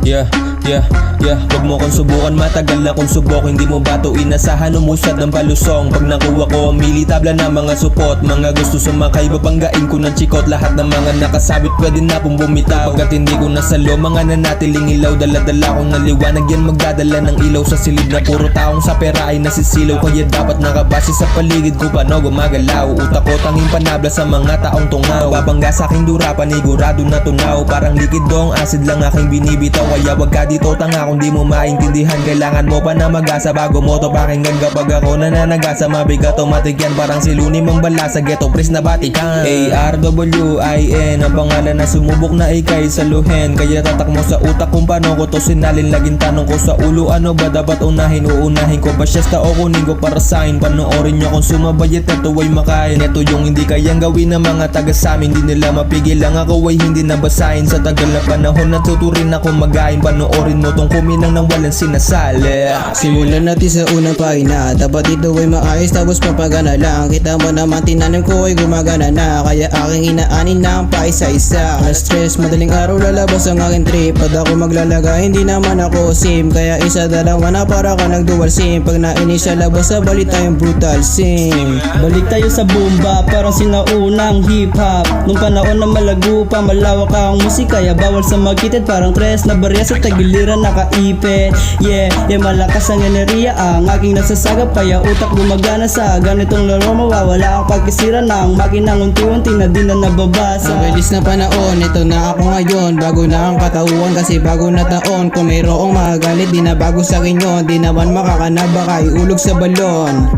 Huwag mo kong subukan, matagal na kong subok. Hindi mo ba to inasahan, umusad ng palusong. Pag nakuha ko ang militabla na mga supot, mga gusto sumakay, babanggain ko ng chikot. Lahat ng mga nakasabit pwede na pong bumitaw. Pagkat hindi ko nasalo, mga nanatiling ilaw. Dala-dala kong naliwanag, yan magdadala ng ilaw sa silid na puro taong sa pera ay nasisilaw. Kaya dapat nakabase sa paligid ko paano gumagalaw. Utak ko tanging panabla sa mga taong tungaw. Babangga sa aking dura, panigurado na tunaw. Parang likido ang acid lang aking binibitaw. Kaya wag ka dito tanga kung di mo maintindihan. Kailangan mo pa na mag-asa bago mo to pakinggan. Kapag ako nananagasa, mabigat automatic yan. Parang si Luni Mambala sa ghetto press na batikan. ARWIN ang pangalan na sumubok na ikay saluhin. Kaya tatak mo sa utak kung paano ko to sinalin. Laging tanong ko sa ulo, ano ba dapat unahin? Uunahin ko ba siyasta o kunin ko para sign? Panoorin nyo kung sumabayat na to ay makain. Ito yung hindi kayang gawin ng mga taga samin. Di nila mapigil lang ako ay hindi nabasahin. Sa tagal na panahon natuturin ako magain. Panoorin mo tong kuminang nang walang sinasali. Simulan natin sa unang pahina. Dapat ito ay maayos tapos papagana lang. Kita mo naman tinanim ko ay gumagana na. Kaya aking inaanin na ang paisa-isa. Na-stress, madaling araw lalabas ang aking trip. Pag ako maglalagay, hindi naman ako sim. Kaya isa dalawa na para ka nag-dual sim. Pag nainis sa labas, sa balik tayong brutal sim. Balik tayo sa boomba, parang sinaunang hip-hop. Nung panahon na malago pa, malawak ang musika. Kaya bawal sa magkitid, parang tres na barya sa tagiliran nakaipit. Malakas ang enerhiya ang aking nasasagap. Kaya utak gumagana sa ganitong laro. Mawawala ang pagkisira ng makinang unti-unti na di na nababasa. Ang bilis na panahon, ito na ako ngayon. Bago na ang katauhan kasi bago na taon. Kung mayroong makagalit, di na bago sa akin yun. Di naman makakanaba ka, iulog sa balon.